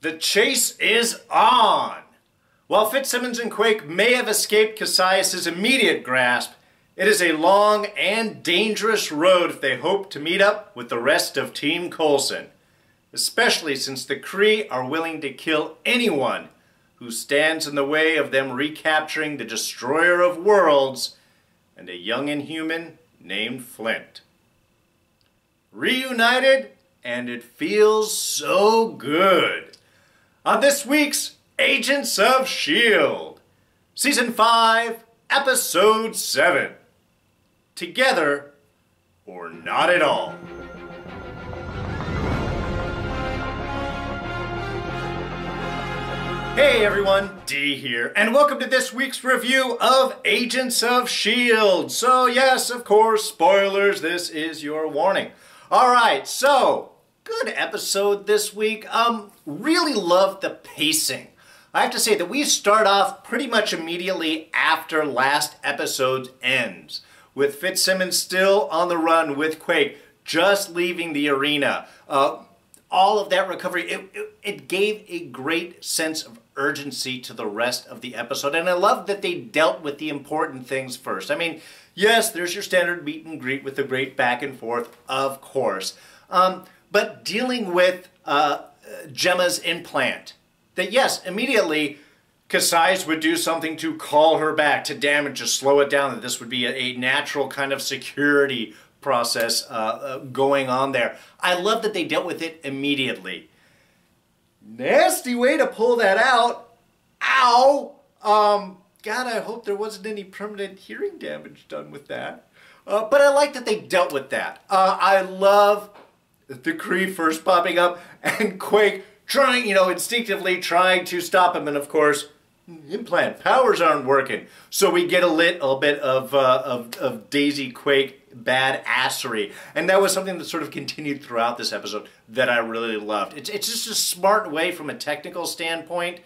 The chase is on! While FitzSimmons and Quake may have escaped Kasius' immediate grasp, it is a long and dangerous road if they hope to meet up with the rest of Team Coulson, especially since the Kree are willing to kill anyone who stands in the way of them recapturing the Destroyer of Worlds and a young Inhuman named Flint. Reunited, and it feels so good. On this week's Agents of S.H.I.E.L.D, Season 5, Episode 7. Together, or not at all. Hey everyone, D here, and welcome to this week's review of Agents of S.H.I.E.L.D. So yes, of course, spoilers, this is your warning. Alright, so, good episode this week. Really loved the pacing. I have to say that we start off pretty much immediately after last episode's ends, with FitzSimmons still on the run with Quake, just leaving the arena. All of that recovery, it gave a great sense of urgency to the rest of the episode, and I love that they dealt with the important things first. I mean, yes, there's your standard meet and greet with the great back and forth, of course, but dealing with Gemma's implant, that yes, immediately Kasius would do something to call her back, to damage, to slow it down, that this would be a natural kind of security process going on there. I love that they dealt with it immediately. Nasty way to pull that out. Ow! God, I hope there wasn't any permanent hearing damage done with that. But I like that they dealt with that. I love the Kree first popping up and Quake trying, instinctively trying to stop him, and of course, implant powers aren't working. So we get a little bit of Daisy Quake badassery, and that was something that sort of continued throughout this episode that I really loved. It's just a smart way from a technical standpoint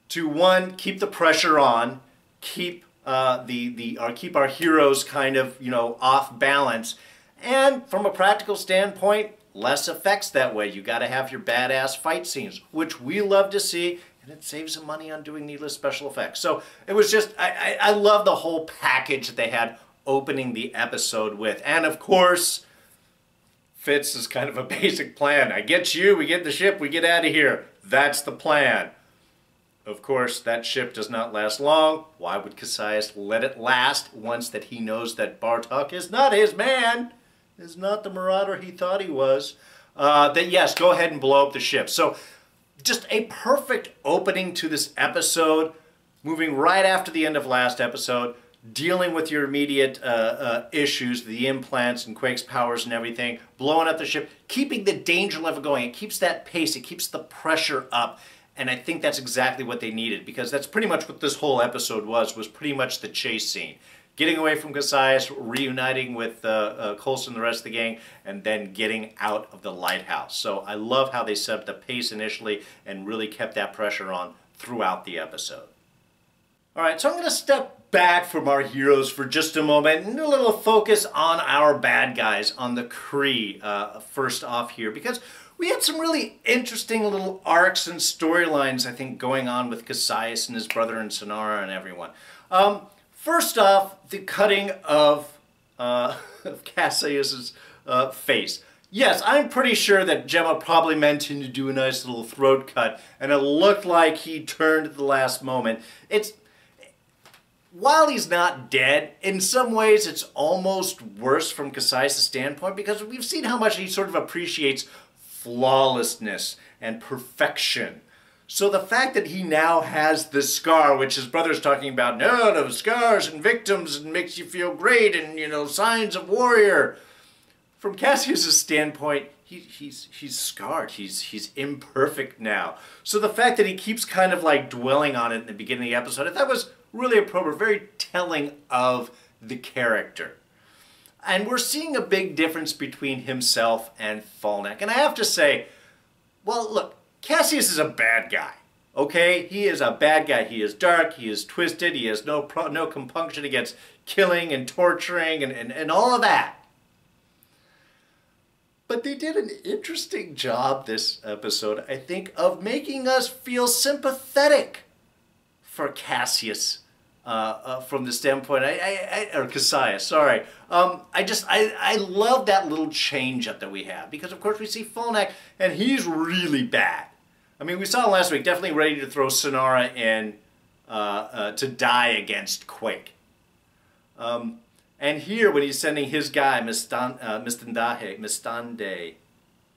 to, one, keep the pressure on, keep keep our heroes kind of off balance, and from a practical standpoint, less effects that way. You got to have your badass fight scenes, which we love to see, and it saves some money on doing needless special effects. So it was just, I love the whole package that they had opening the episode with. And of course, Fitz is kind of a basic plan. I get you, we get the ship, we get out of here. That's the plan. Of course, that ship does not last long. Why would Kasius let it last once that he knows that Bartok is not his man? Is not the marauder he thought he was. That yes, go ahead and blow up the ship. So just a perfect opening to this episode, moving right after the end of last episode, dealing with your immediate issues, the implants and Quake's powers and everything, blowing up the ship, keeping the danger level going. It keeps that pace, it keeps the pressure up. And I think that's exactly what they needed, because that's pretty much what this whole episode was pretty much the chase scene. Getting away from Kasius, reuniting with Coulson and the rest of the gang, and then getting out of the Lighthouse. So I love how they set up the pace initially and really kept that pressure on throughout the episode. Alright, so I'm going to step back from our heroes for just a moment and a little focus on our bad guys, on the Kree first off here, because we had some really interesting little arcs and storylines, I think, going on with Kasius and his brother and Sinara and everyone. First off, the cutting of Kasius' face. Yes, I'm pretty sure that Gemma probably meant him to do a nice little throat cut, and it looked like he turned at the last moment. While he's not dead, in some ways it's almost worse from Kasius' standpoint, because we've seen how much he sort of appreciates flawlessness and perfection. So the fact that he now has this scar, which his brother's talking about, no, scars and victims, and makes you feel great, and, signs of warrior. From Kasius' standpoint, he's scarred. He's imperfect now. So the fact that he keeps kind of like dwelling on it in the beginning of the episode, I thought was really appropriate, very telling of the character. And we're seeing a big difference between himself and Falneck. And I have to say, well, look, Kasius is a bad guy, okay? He is a bad guy. He is dark, he is twisted, he has no compunction against killing and torturing and all of that. But they did an interesting job this episode, I think, of making us feel sympathetic for Kasius from the standpoint, or Kasius, sorry. I love that little change up that we have, because of course we see F.P.O.I.L.E.R.S, and he's really bad. I mean, we saw him last week, definitely ready to throw Sinara in to die against Quake. And here, when he's sending his guy, Mistande,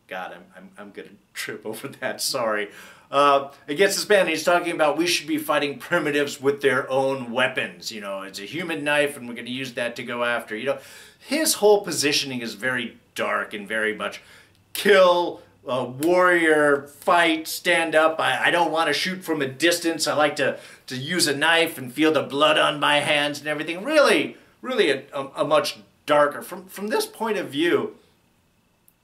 God, I'm going to trip over that, sorry, against this band, he's talking about we should be fighting primitives with their own weapons. You know, it's a human knife, and we're going to use that to go after. You know, his whole positioning is very dark and very much kill, warrior, fight, stand up. I don't want to shoot from a distance. I like to use a knife and feel the blood on my hands and everything. Really a much darker. From this point of view,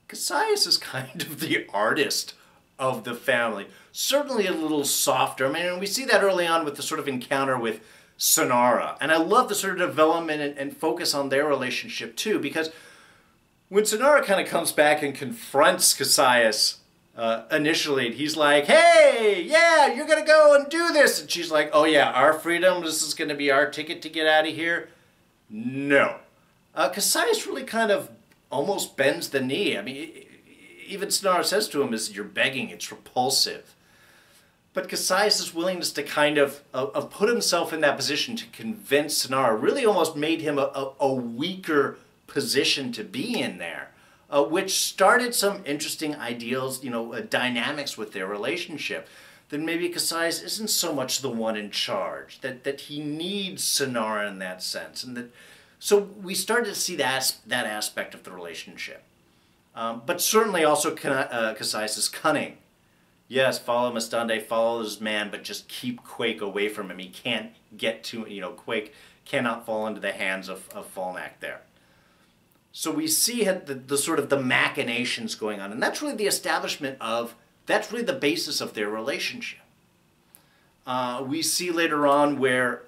Kasius is kind of the artist of the family. Certainly a little softer. I mean, and we see that early on with the sort of encounter with Sinara. And I love the sort of development and focus on their relationship too, because when Sinara kind of comes back and confronts Kasius initially, he's like, hey, yeah, you're going to go and do this. And she's like, oh yeah, our freedom, this is going to be our ticket to get out of here. No. Kasius really kind of almost bends the knee. I mean, even Sinara says to him, you're begging, it's repulsive. But Kasius' willingness to kind of put himself in that position to convince Sinara really almost made him a weaker position to be in there, which started some interesting ideals, you know, dynamics with their relationship. Then maybe Kasius isn't so much the one in charge, that he needs Sinara in that sense. And so we started to see that aspect of the relationship. But certainly also Kasius' cunning. Yes, follow Mistande, follow his man, but just keep Quake away from him. He can't get to, you know, Quake cannot fall into the hands of F.P.O.I.L.E.R there. So we see the sort of the machinations going on. And that's really the establishment of, that's really the basis of their relationship. We see later on where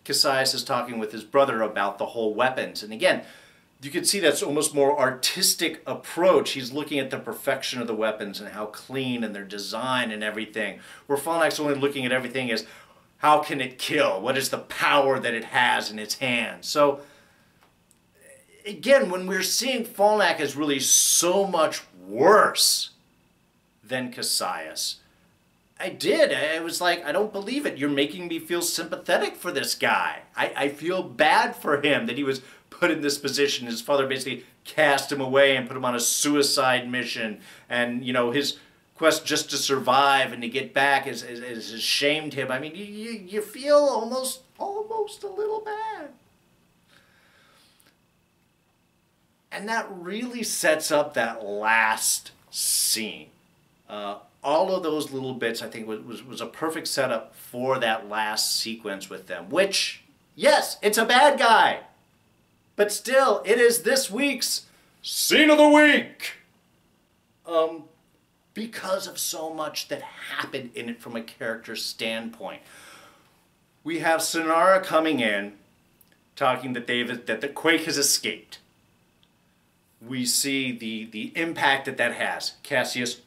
Kasius is talking with his brother about the whole weapons. And again, you can see that's almost more artistic approach. He's looking at the perfection of the weapons and how clean and their design and everything. Where F.P.O.I.L.E.R.'s only looking at everything as how can it kill? What is the power that it has in its hands? So again, when we're seeing F.P.O.I.L.E.R as really so much worse than Kasius, I was like, I don't believe it. You're making me feel sympathetic for this guy. I feel bad for him that he was put in this position. His father basically cast him away and put him on a suicide mission. And, you know, his quest just to survive and to get back has shamed him. I mean, you feel almost a little bad. And that really sets up that last scene. All of those little bits, I think, was a perfect setup for that last sequence with them. Which, yes, it's a bad guy. But still, it is this week's Scene of the Week. Because of so much that happened in it from a character standpoint. We have Sinara coming in, talking that the Quake has escaped. We see the impact that has. Kasius,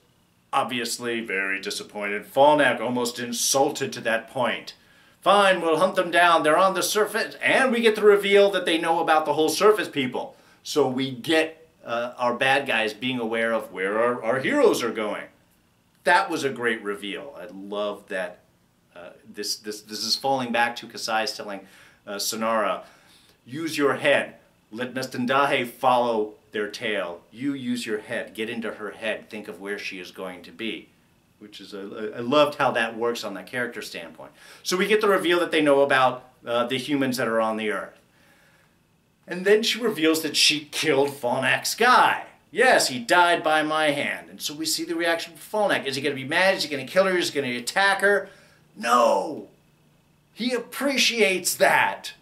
obviously very disappointed. F.P.O.I.L.E.R almost insulted to that point. Fine, we'll hunt them down. They're on the surface. And we get to reveal that they know about the whole surface people. So we get our bad guys being aware of where our heroes are going. That was a great reveal. I love that this is falling back to Kasius telling Sinara, use your head. Let Mistande follow their tail. You use your head. Get into her head. Think of where she is going to be. Which is, I loved how that works on that character standpoint. So we get the reveal that they know about the humans that are on the Earth. And then she reveals that she killed F.P.O.I.L.E.R's guy. Yes, he died by my hand. And so we see the reaction from F.P.O.I.L.E.R. Is he going to be mad? Is he going to kill her? Is he going to attack her? No! He appreciates that.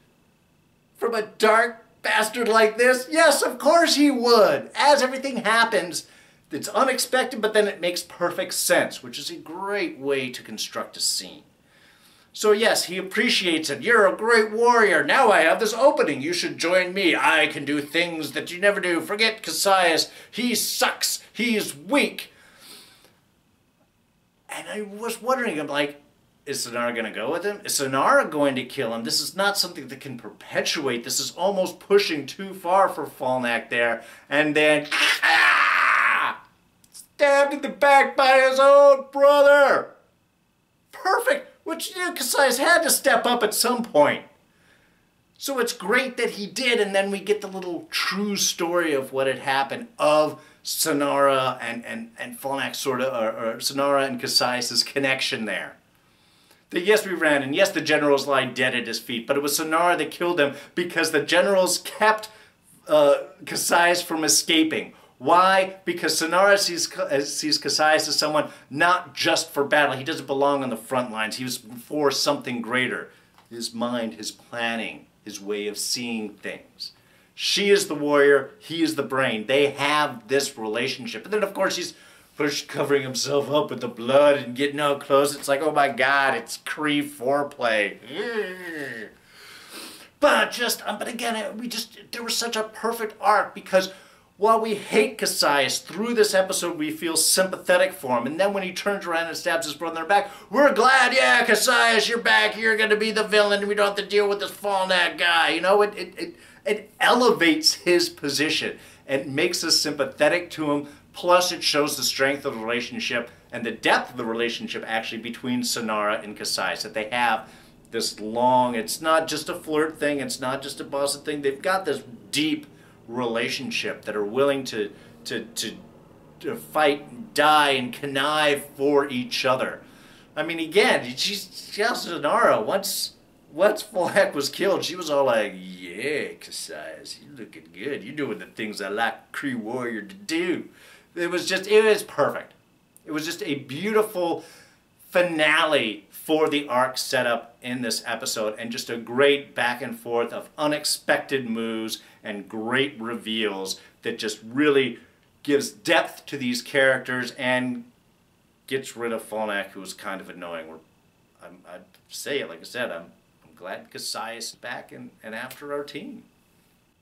From a dark bastard like this? Yes, of course he would. As everything happens, it's unexpected, but then it makes perfect sense, which is a great way to construct a scene. So yes, he appreciates it. You're a great warrior. Now I have this opening. You should join me. I can do things that you never do. Forget Kasius. He sucks. He's weak. And I was wondering, I'm like, is Sinara going to go with him? Is Sinara going to kill him? This is not something that can perpetuate. This is almost pushing too far for Falnak there. And then, stabbed in the back by his own brother. Perfect. Which, you know, Kasius had to step up at some point. So it's great that he did, and then we get the little true story of what had happened of Sinara and Falnak sort of, or Sinara and Kasius' connection there. That yes, we ran, and yes, the generals lie dead at his feet, but it was Sinara that killed him because the generals kept Kasius from escaping. Why? Because Sinara sees Kasius as someone not just for battle. He doesn't belong on the front lines. He was for something greater. His mind, his planning, his way of seeing things. She is the warrior. He is the brain. They have this relationship. And then, of course, he's covering himself up with the blood and getting all close. It's like, oh my God, it's Kree foreplay. But again, there was such a perfect arc because while we hate Kasius, through this episode we feel sympathetic for him. And then when he turns around and stabs his brother in the back, we're glad, yeah, Kasius, you're back. You're going to be the villain. We don't have to deal with this Falnak guy. You know, it elevates his position and makes us sympathetic to him. Plus, it shows the strength of the relationship and the depth of the relationship actually between Sinara and Kasius. That they have this long, it's not just a flirt thing, it's not just a boss thing. They've got this deep relationship that are willing to fight, die, and connive for each other. I mean, again, she tells Sinara, once Falnak was killed, she was all like, yeah, Kasius, you're looking good. You're doing the things I like a Kree warrior to do. It was perfect. It was just a beautiful finale for the arc setup in this episode, and just a great back and forth of unexpected moves and great reveals that just really gives depth to these characters and gets rid of Falnak, who was kind of annoying. I'd say it, like I said, I'm glad Kasius is back and after our team.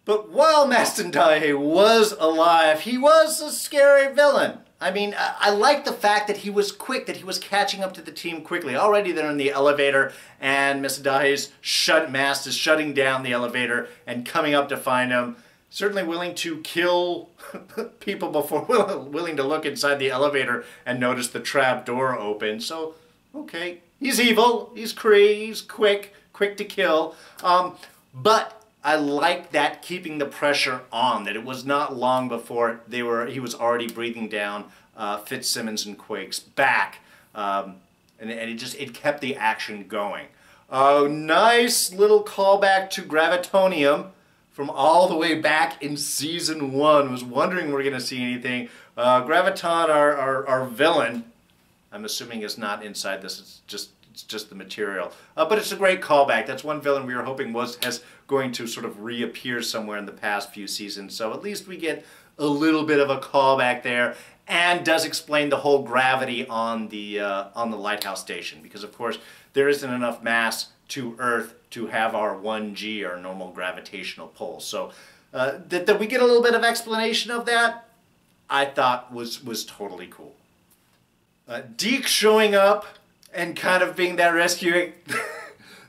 But while Manstron-Dar was alive, he was a scary villain. I mean, I like the fact that he was quick, that he was catching up to the team quickly. Already they're in the elevator, and Manstron-Dar's mast is shutting down the elevator and coming up to find him. Certainly willing to kill people before willing to look inside the elevator and notice the trap door open. So, okay, he's evil, he's Kree, he's quick to kill. But I like that, keeping the pressure on, that it was not long before he was already breathing down FitzSimmons and Quake's back, and it kept the action going. Nice little callback to Gravitonium from all the way back in season 1. I was wondering if we're going to see anything. Graviton, our villain, I'm assuming is not inside this. It's just the material. But it's a great callback. That's one villain we were hoping has going to sort of reappear somewhere in the past few seasons. So at least we get a little bit of a callback there, and does explain the whole gravity on the Lighthouse station, because of course there isn't enough mass to Earth to have our 1G, our normal gravitational pull. So that we get a little bit of explanation of that, I thought was totally cool. Deke showing up and kind of being that rescuing,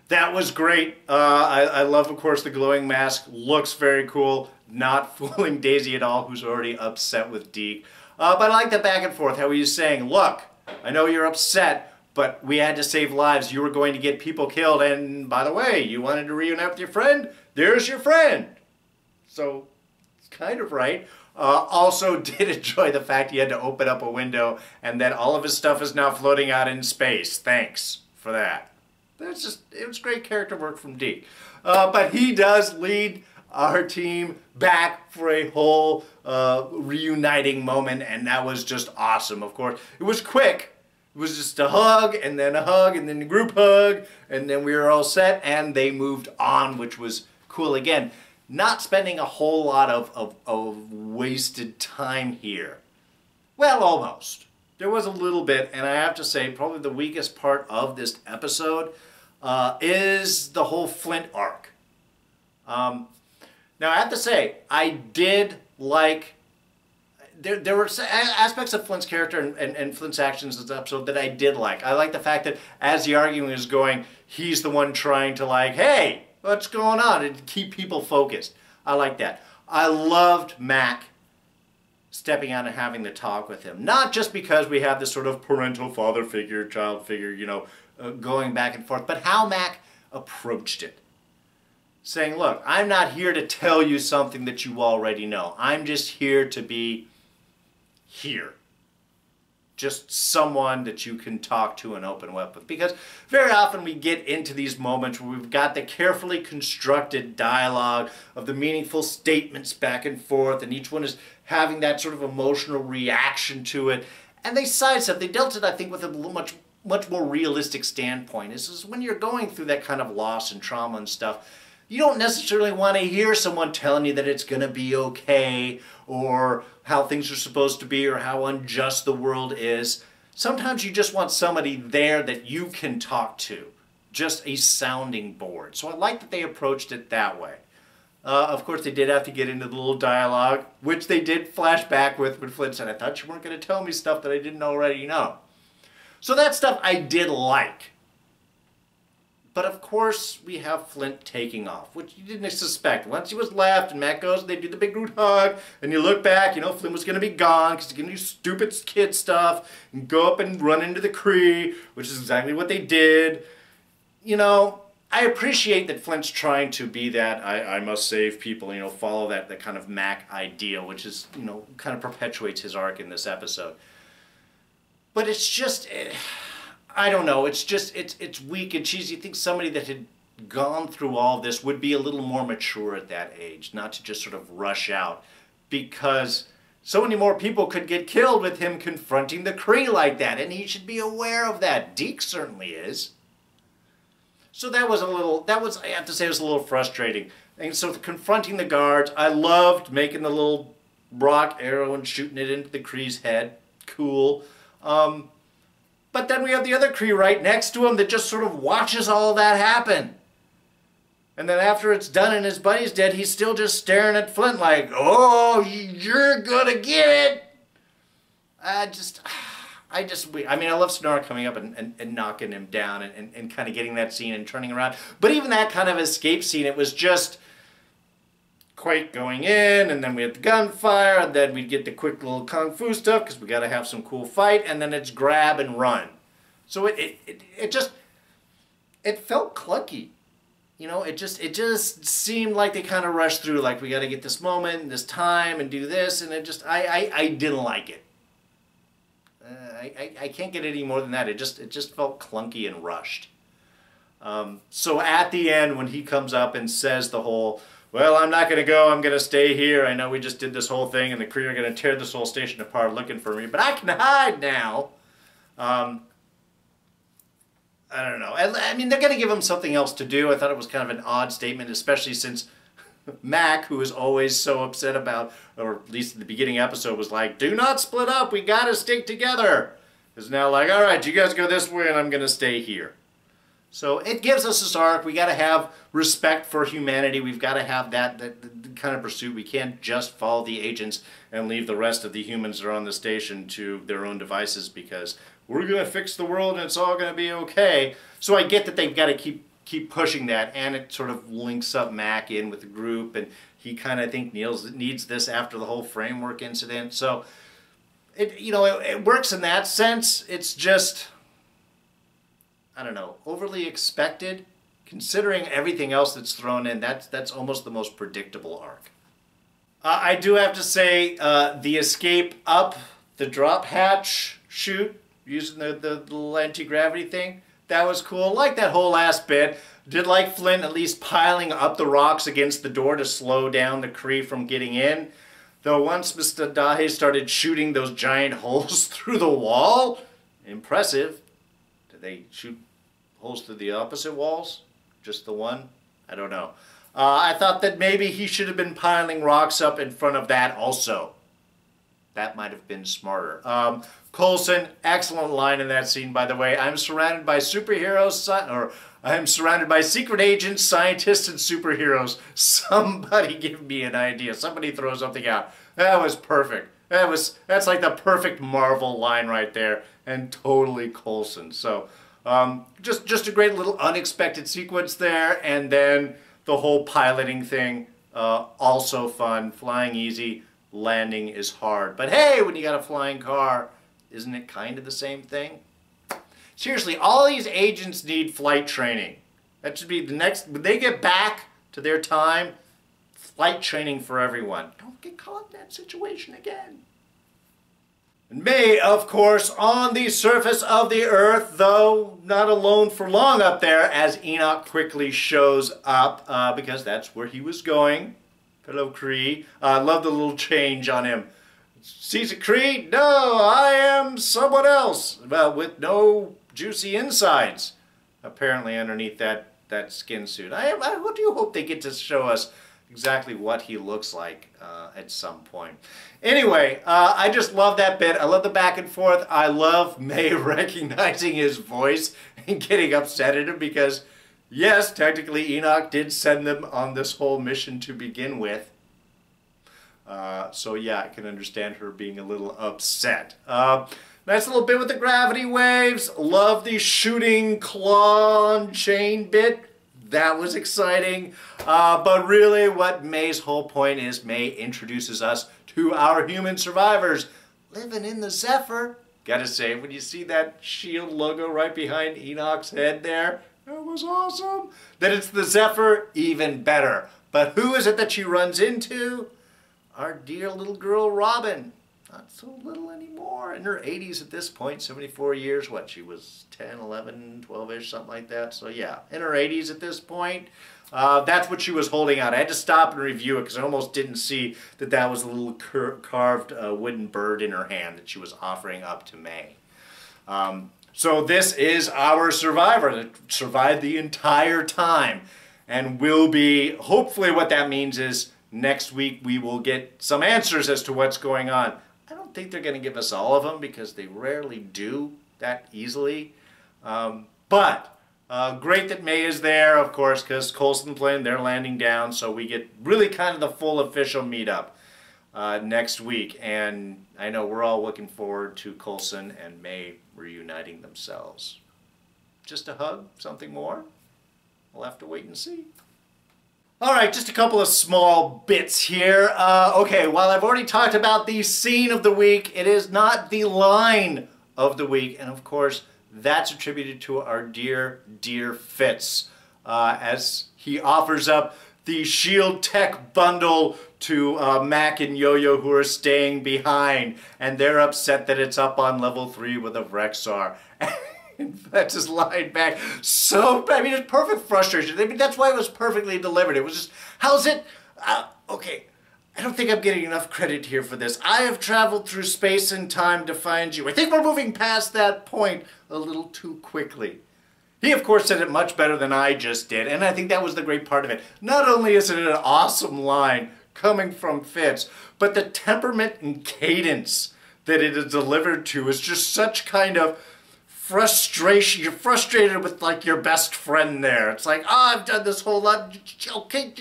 that was great. I love, of course, the glowing mask. Looks very cool. Not fooling Daisy at all, who's already upset with Deke. But I like that back and forth, how he was saying, look, I know you're upset, but we had to save lives. You were going to get people killed. And by the way, you wanted to reunite with your friend? There's your friend. So it's kind of right. Also did enjoy the fact he had to open up a window and that all of his stuff is now floating out in space. Thanks for that. It was great character work from Deke. But he does lead our team back for a whole reuniting moment, and that was just awesome. Of course, it was quick. It was just a hug, and then a group hug, and then we were all set, and they moved on, which was cool. Again, not spending a whole lot of wasted time here. Well, almost. There was a little bit, and I have to say, probably the weakest part of this episode is the whole Flint arc. Now, I have to say, I did like... There were aspects of Flint's character and Flint's actions in this episode that I did like. I like the fact that as the argument is going, he's the one trying to like, hey, what's going on? And keep people focused. I like that. I loved Mack stepping out and having the talk with him. Not just because we have this sort of parental father figure, child figure, you know, going back and forth, but how Mack approached it. Saying, look, I'm not here to tell you something that you already know. I'm just here to be here. Just someone that you can talk to and open up with. Because very often we get into these moments where we've got the carefully constructed dialogue of the meaningful statements back and forth, and each one is having that sort of emotional reaction to it. And they sidestep. They dealt it, I think, with a much more realistic standpoint. This is when you're going through that kind of loss and trauma and stuff, you don't necessarily want to hear someone telling you that it's going to be okay, or how things are supposed to be, or how unjust the world is. Sometimes you just want somebody there that you can talk to. Just a sounding board. So I like that they approached it that way. Of course, they did have to get into the little dialogue, which they did flash back with when Flint said, I thought you weren't going to tell me stuff that I didn't already know. So that stuff I did like. But of course, we have Flint taking off, which you didn't suspect. Once he was left and Matt goes, they do the big group hug, and you look back, you know, Flint was going to be gone because he's going to do stupid kid stuff and go up and run into the Kree, which is exactly what they did. You know, I appreciate that Flint's trying to be that, I must save people, you know, follow that kind of Mac ideal, which is, you know, kind of perpetuates his arc in this episode. But it's just... I don't know, it's just, it's weak and cheesy. You think somebody that had gone through all this would be a little more mature at that age, not to just sort of rush out, because so many more people could get killed with him confronting the Kree like that, and he should be aware of that. Deke certainly is. So that was, I have to say, it was a little frustrating. And so confronting the guards, I loved making the little rock arrow and shooting it into the Kree's head. Cool. But then we have the other Kree right next to him that just sort of watches all that happen. And then after it's done and his buddy's dead, he's still just staring at Flint like, oh, you're gonna get it. I mean, I love Sinara coming up and knocking him down and kind of getting that scene and turning around. But even that kind of escape scene, it was just Quake going in, and then we had the gunfire, and then we get the quick little kung fu stuff because we got to have some cool fight, and then it's grab and run. So it felt clunky, you know. It just seemed like they kind of rushed through, like we got to get this moment, and this time, and do this, and I didn't like it. I can't get any more than that. It just felt clunky and rushed. So at the end, when he comes up and says the whole, well, I'm not going to go, I'm going to stay here. I know we just did this whole thing, and the Kree are going to tear this whole station apart looking for me, but I can hide now. I don't know. I mean, they're going to give him something else to do. I thought it was kind of an odd statement, especially since Mac, who is always so upset about, or at least in the beginning episode, was like, do not split up, we got to stick together. Is now like, all right, you guys go this way, and I'm going to stay here. So it gives us this arc. We got to have respect for humanity. We've got to have that kind of pursuit. We can't just follow the agents and leave the rest of the humans that are on the station to their own devices because we're going to fix the world and it's all going to be okay. So I get that they've got to keep pushing that, and it sort of links up Mac in with the group, and he kind of, I think, needs this after the whole framework incident. So it works in that sense. It's just, I don't know, overly expected, considering everything else that's thrown in. That's almost the most predictable arc. I do have to say, the escape up the drop hatch chute using the little anti-gravity thing, that was cool. Like that whole last bit. Did like Flint at least piling up the rocks against the door to slow down the Kree from getting in. Though once Mr. Dahe started shooting those giant holes through the wall, impressive. They shoot holes through the opposite walls? Just the one? I don't know. I thought that maybe he should have been piling rocks up in front of that also. That might have been smarter. Coulson, excellent line in that scene, by the way. I'm surrounded by superheroes, son, or I am surrounded by secret agents, scientists, and superheroes. Somebody give me an idea. Somebody throw something out. That was perfect. That's like the perfect Marvel line right there, and totally Coulson. So just a great little unexpected sequence there, and then the whole piloting thing, also fun. Flying easy, landing is hard. But hey, when you got a flying car, isn't it kind of the same thing? Seriously, all these agents need flight training. That should be the next, when they get back to their time, flight training for everyone. Don't get caught in that situation again. And May, of course, on the surface of the Earth, though not alone for long up there, as Enoch quickly shows up, because that's where he was going. Fellow Kree. I love the little change on him. Sees a Kree? No, I am someone else. Well, with no juicy insides, apparently, underneath that skin suit. I do hope they get to show us exactly what he looks like at some point. Anyway, I just love that bit. I love the back and forth. I love May recognizing his voice and getting upset at him because, yes, technically Enoch did send them on this whole mission to begin with. So yeah, I can understand her being a little upset. Nice little bit with the gravity waves. Love the shooting claw and chain bit. That was exciting. But really what May's whole point is, May introduces us to our human survivors living in the Zephyr. Gotta say, when you see that S.H.I.E.L.D. logo right behind Enoch's head there, that was awesome. That it's the Zephyr, even better. But who is it that she runs into? Our dear little girl Robin. Not so little anymore. In her 80s at this point, 74 years. What, she was 10, 11, 12-ish, something like that. So yeah, in her 80s at this point. That's what she was holding out. I had to stop and review it because I almost didn't see that was a little carved wooden bird in her hand that she was offering up to May. So this is our survivor that survived the entire time and will be, hopefully what that means is next week we will get some answers as to what's going on. I don't think they're going to give us all of them because they rarely do that easily. But great that May is there, of course, because Coulson playing, they're landing down, so we get really kind of the full official meetup next week. And I know we're all looking forward to Coulson and May reuniting themselves. Just a hug? Something more? We'll have to wait and see. All right, just a couple of small bits here. Okay, while I've already talked about the scene of the week, it is not the line of the week. And of course, that's attributed to our dear, dear Fitz, as he offers up the S.H.I.E.L.D. tech bundle to Mack and Yo-Yo, who are staying behind. And they're upset that it's up on level 3 with a Rexar. And that's his line back. So, I mean, it's perfect frustration. I mean, that's why it was perfectly delivered. It was just, how's it? Okay, I don't think I'm getting enough credit here for this. I have traveled through space and time to find you. I think we're moving past that point a little too quickly. He, of course, said it much better than I just did, and I think that was the great part of it. Not only is it an awesome line coming from Fitz, but the temperament and cadence that it is delivered to is just such kind of frustration. You're frustrated with like your best friend there. It's like, oh, I've done this whole lot. Okay,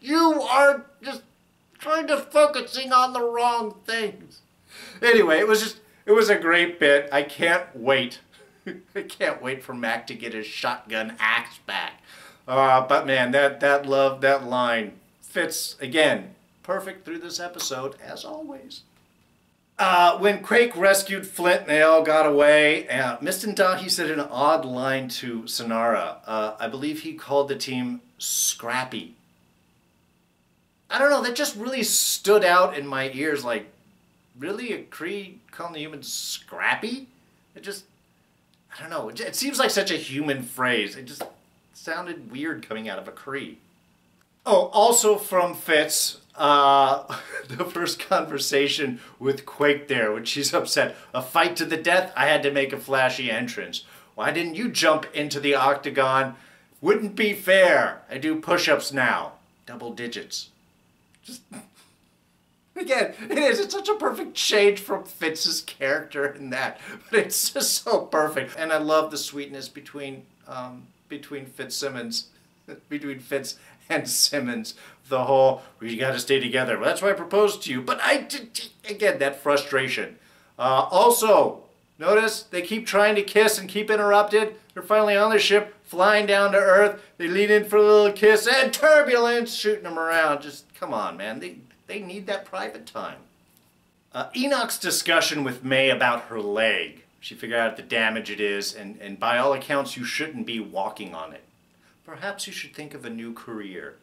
you are just trying to focusing on the wrong things. Anyway, it was a great bit. I can't wait. I can't wait for Mack to get his shotgun axe back. But man, that line fits again perfect through this episode as always. When Quake rescued Flint and they all got away, Mr. Dahi said an odd line to Sinara. I believe he called the team scrappy. I don't know, that just really stood out in my ears. Like, really? A Kree calling the humans scrappy? It just, I don't know. It seems like such a human phrase. It just sounded weird coming out of a Kree. Oh, also from Fitz, the first conversation with Quake there when she's upset. A fight to the death? I had to make a flashy entrance. Why didn't you jump into the octagon? Wouldn't be fair. I do push-ups now. Double digits. Just Again, it is. It's such a perfect change from Fitz's character in that. But it's just so perfect. And I love the sweetness between FitzSimmons, between Fitz and Simmons. The whole, we got to stay together. Well, that's why I proposed to you. But again, that frustration. Also, notice they keep trying to kiss and keep interrupted. They're finally on their ship, flying down to Earth. They lean in for a little kiss and turbulence, shooting them around. Just, come on, man. They need that private time. Enoch's discussion with May about her leg. She figured out the damage it is, and by all accounts, you shouldn't be walking on it. Perhaps you should think of a new career.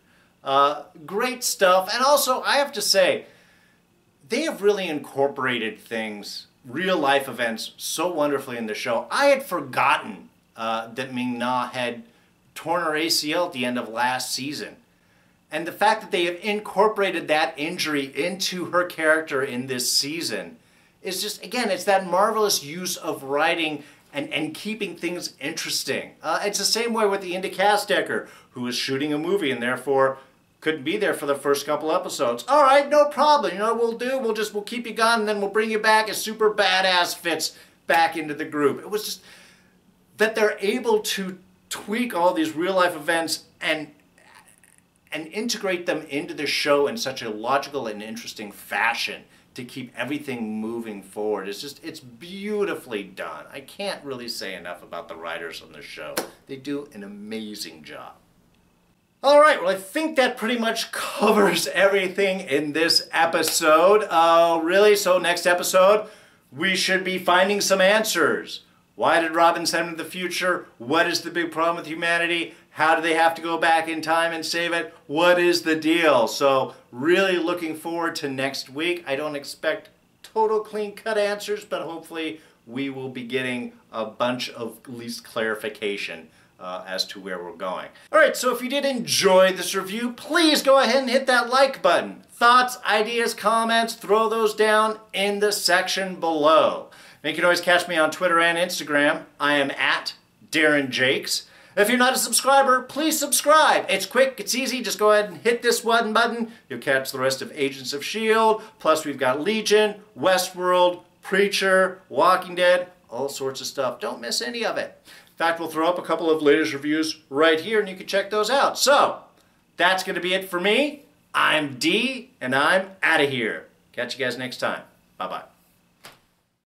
Great stuff. And also, I have to say, they have really incorporated things, real-life events, so wonderfully in the show. I had forgotten that Ming-Na had torn her ACL at the end of last season. And the fact that they have incorporated that injury into her character in this season is just, again, it's that marvelous use of writing and keeping things interesting. It's the same way with the Indy Castecker, who was shooting a movie and therefore couldn't be there for the first couple episodes. All right, no problem. You know what we'll do? We'll keep you gone, and then we'll bring you back as super badass Fitz back into the group. It was just that they're able to tweak all these real-life events and integrate them into the show in such a logical and interesting fashion to keep everything moving forward. It's beautifully done. I can't really say enough about the writers on the show. They do an amazing job. All right, well, I think that pretty much covers everything in this episode. Really, so next episode, we should be finding some answers. Why did Robin send him to the future? What is the big problem with humanity? How do they have to go back in time and save it? What is the deal? So really looking forward to next week. I don't expect total clean-cut answers, but hopefully we will be getting a bunch of at least clarification as to where we're going. All right, so if you did enjoy this review, please go ahead and hit that like button. Thoughts, ideas, comments, throw those down in the section below. You can always catch me on Twitter and Instagram. I am at Darren Jakes. If you're not a subscriber, please subscribe. It's quick, it's easy. Just go ahead and hit this one button. You'll catch the rest of Agents of S.H.I.E.L.D. Plus we've got Legion, Westworld, Preacher, Walking Dead, all sorts of stuff. Don't miss any of it. In fact, we'll throw up a couple of latest reviews right here and you can check those out. So, that's going to be it for me. I'm D, and I'm out of here. Catch you guys next time. Bye-bye.